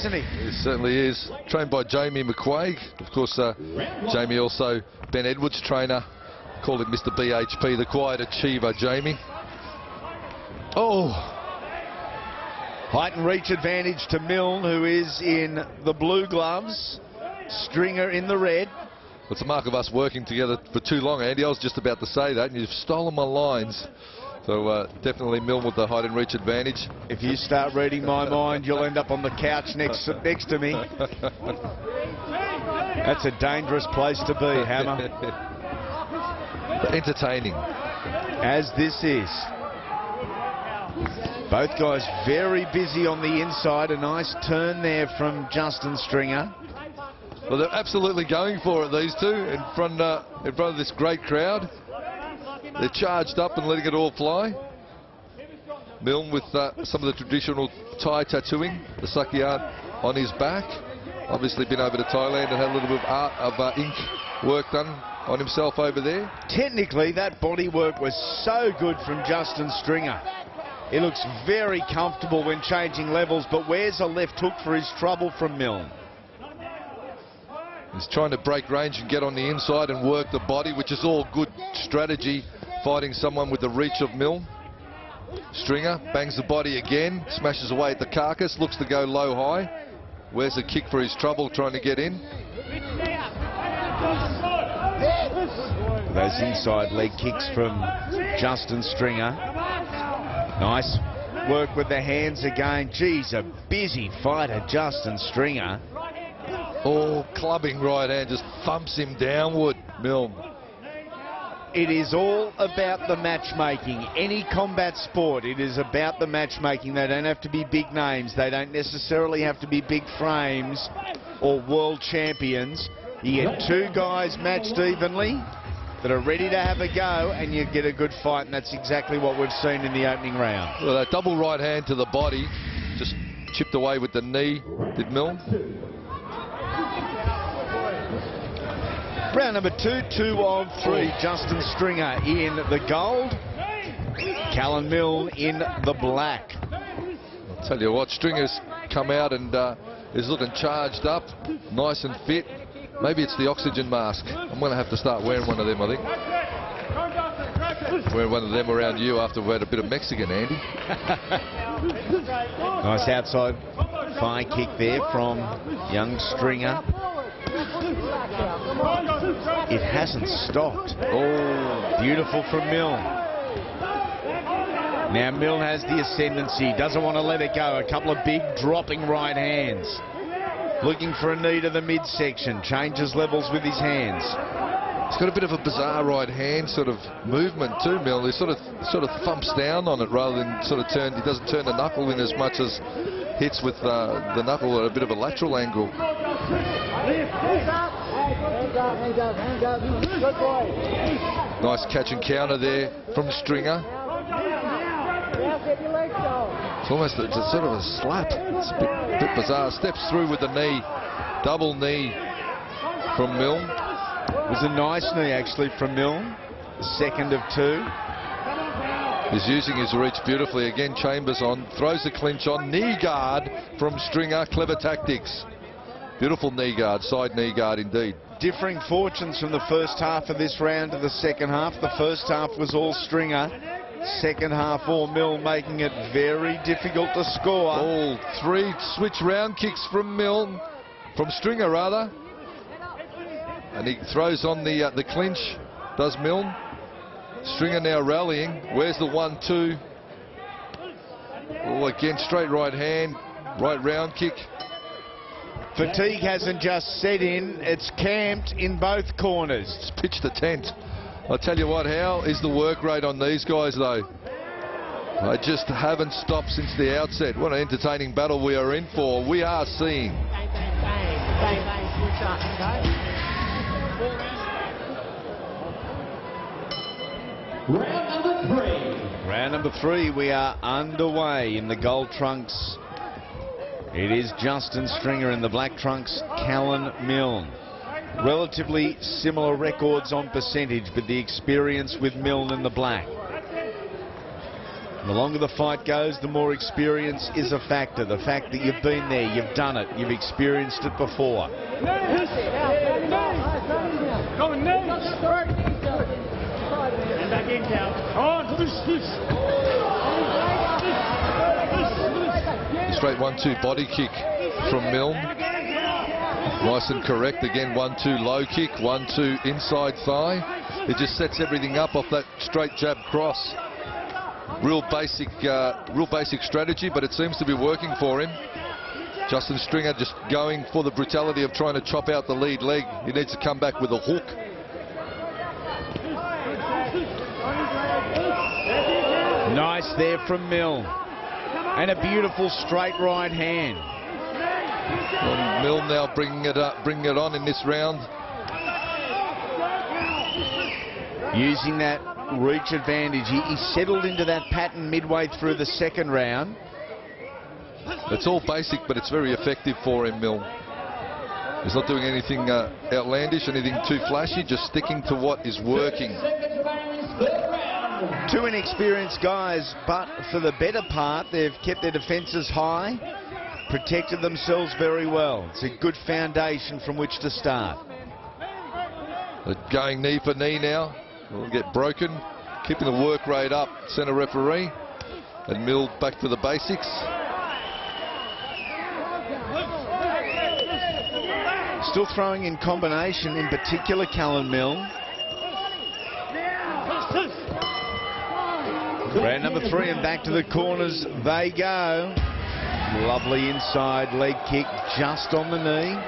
isn't he? He certainly is. Trained by Jamie McQuaig. Of course, Jamie also Ben Edwards' trainer. Called him Mr. BHP, the quiet achiever, Jamie. Oh! Height and reach advantage to Milne, who is in the blue gloves. Stringer in the red. It's a mark of us working together for too long, Andy. I was just about to say that, and you've stolen my lines. So definitely Milne with the height and reach advantage. If you start reading my mind, you'll end up on the couch next to me. That's a dangerous place to be, Hammer. Entertaining. As this is. Both guys very busy on the inside. A nice turn there from Justin Stringer. Well, they're absolutely going for it, these two, in front of this great crowd. They're charged up and letting it all fly. Milne with some of the traditional Thai tattooing, the sakyat on his back. Obviously been over to Thailand and had a little bit of ink work done on himself over there. Technically, that body work was so good from Justin Stringer. He looks very comfortable when changing levels, but where's a left hook for his trouble from Milne? He's trying to break range and get on the inside and work the body, which is all good strategy, fighting someone with the reach of Milne. Stringer bangs the body again, smashes away at the carcass, looks to go low-high. Where's the kick for his trouble, trying to get in? Those inside leg kicks from Justin Stringer. Nice work with the hands again. Geez, a busy fighter, Justin Stringer. Oh, clubbing right hand, just thumps him downward, Milne. It is all about the matchmaking. Any combat sport, it is about the matchmaking. They don't have to be big names. They don't necessarily have to be big frames or world champions. You get two guys matched evenly that are ready to have a go, and you get a good fight, and that's exactly what we've seen in the opening round. Well, that double right hand to the body, just chipped away with the knee, did Milne. Round number 2, 2 of 3. Justin Stringer in the gold. Kalon Milne in the black. I'll tell you what, Stringer's come out and is looking charged up, nice and fit. Maybe it's the oxygen mask. I'm going to have to start wearing one of them, I think. Wearing one of them around you after we've had a bit of Mexican, Andy. Nice outside thigh kick there from young Stringer. It hasn't stopped. Oh, beautiful from Milne. Now Milne has the ascendancy, doesn't want to let it go. A couple of big dropping right hands. Looking for a knee to the midsection. Changes levels with his hands. He's got a bit of a bizarre right hand sort of movement too, Milne. He sort of thumps down on it rather than sort of turn. He doesn't turn the knuckle in as much as hits with the knuckle at a bit of a lateral angle. Nice catch and counter there from Stringer. It's almost it's sort of a slap. It's a bit bizarre. Steps through with the knee. Double knee from Milne. It was a nice knee actually from Milne. The second of 2. He's using his reach beautifully. Again, Chambers on. Throws the clinch on. Knee guard from Stringer. Clever tactics. Beautiful knee guard. Side knee guard indeed. Differing fortunes from the first half of this round to the second half. The first half was all Stringer. Second half all Milne, making it very difficult to score. All 3 switch round kicks from Milne. From Stringer rather. And he throws on the clinch. Does Milne. Stringer now rallying. Where's the 1-2? Oh, again, straight right hand. Right round kick. Fatigue hasn't just set in, it's camped in both corners. It's pitched the tent. I'll tell you what, how is the work rate on these guys though? They just haven't stopped since the outset. What an entertaining battle we are in for. We are seeing. Round number 3. Round number 3, we are underway in the gold trunks. It is Justin Stringer in the black trunks, Kalon Milne. Relatively similar records on percentage, but the experience with Milne in the black. The longer the fight goes, the more experience is a factor. The fact that you've been there, you've done it, you've experienced it before. Straight 1-2 body kick from Milne. Nice and correct. Again, 1-2 low kick, 1-2 inside thigh. It just sets everything up off that straight jab cross. Real basic strategy, but it seems to be working for him. Justin Stringer just going for the brutality of trying to chop out the lead leg. He needs to come back with a hook. Nice there from Milne. And a beautiful straight right hand. And Milne now bringing it on in this round. Using that reach advantage. He settled into that pattern midway through the second round. It's all basic, but it's very effective for him, Milne. He's not doing anything outlandish, anything too flashy, just sticking to what is working. Two inexperienced guys, but for the better part, they've kept their defences high, protected themselves very well. It's a good foundation from which to start. Going knee for knee now. Will get broken. Keeping the work rate up, centre referee. And Milne back to the basics. Still throwing in combination, in particular Kalon Milne. Round number 3 and back to the corners they go. Lovely inside leg kick just on the knee.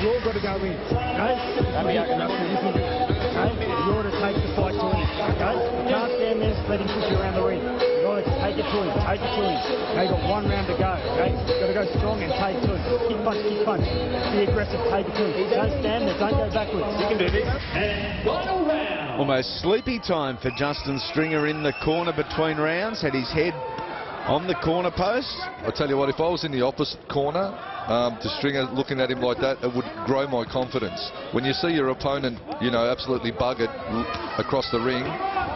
You've got to go in, okay? Don't be acting up for this, okay? You're to take the fight to him, okay? You can't stand there and let him push you around the ring. You've got to take it to him, take it to him. Okay, you've got 1 round to go, okay? You've got to go strong and take it to him. Kick punch, kick punch. Be aggressive, take it to him. Don't stand there, don't go backwards. You can do this. And final round. Almost sleepy time for Justin Stringer in the corner between rounds. Had his head on the corner post. I'll tell you what, if I was in the opposite corner to Stringer looking at him like that, it would grow my confidence. When you see your opponent, you know, absolutely buggered across the ring,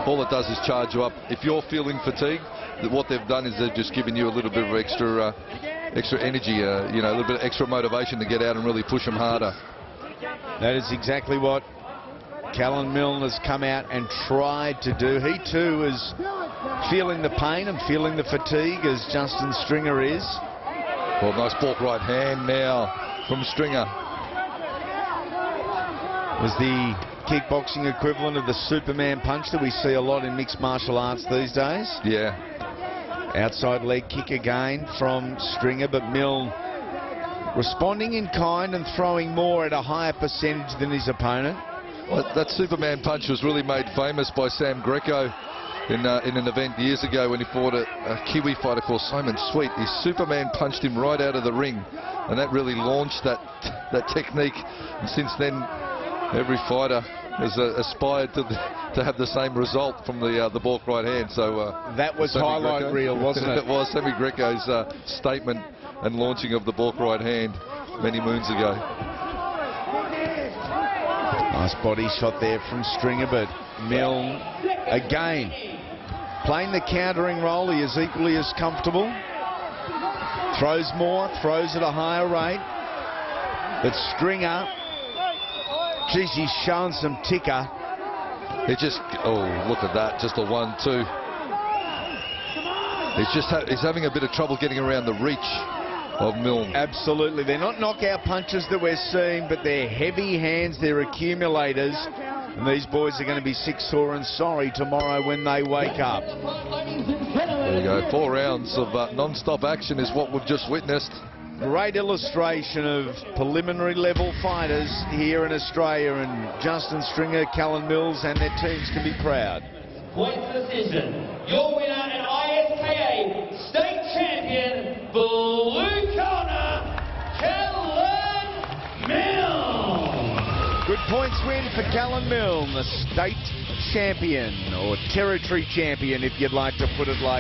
all it does is charge you up. If you're feeling fatigued, what they've done is they've just given you a little bit of extra energy, you know, a little bit of extra motivation to get out and really push them harder. That is exactly what Kalon Milne has come out and tried to do. He too is feeling the pain and feeling the fatigue as Justin Stringer is. Well, nice balk right hand now from Stringer. Was the kickboxing equivalent of the Superman punch that we see a lot in mixed martial arts these days. Yeah. Outside leg kick again from Stringer, but Milne responding in kind and throwing more at a higher percentage than his opponent. Well, that Superman punch was really made famous by Sam Greco in an event years ago when he fought a Kiwi fighter called Simon Sweet. He Superman punched him right out of the ring, and that really launched that technique. And since then, every fighter has aspired to have the same result from the balk right hand. So that was highlight reel, wasn't it? It was Sammy Greco's statement and launching of the balk right hand many moons ago. Nice body shot there from Stringer, but Milne again playing the countering role. He is equally as comfortable. Throws more, throws at a higher rate. But Stringer, geez, he's showing some ticker. It just, oh, look at that, just a 1-2. He's having a bit of trouble getting around the reach of Milne. Absolutely. They're not knockout punches that we're seeing, but they're heavy hands, they're accumulators. And these boys are going to be sick, sore and sorry tomorrow when they wake up. There you go. 4 rounds of non-stop action is what we've just witnessed. Great illustration of preliminary level fighters here in Australia, and Justin Stringer, Kalon Milne and their teams can be proud. Point decision. Your winner and ISKA state champion, blue corner, Kalon Milne. Good points win for Kalon Milne, the state champion, or territory champion if you'd like to put it like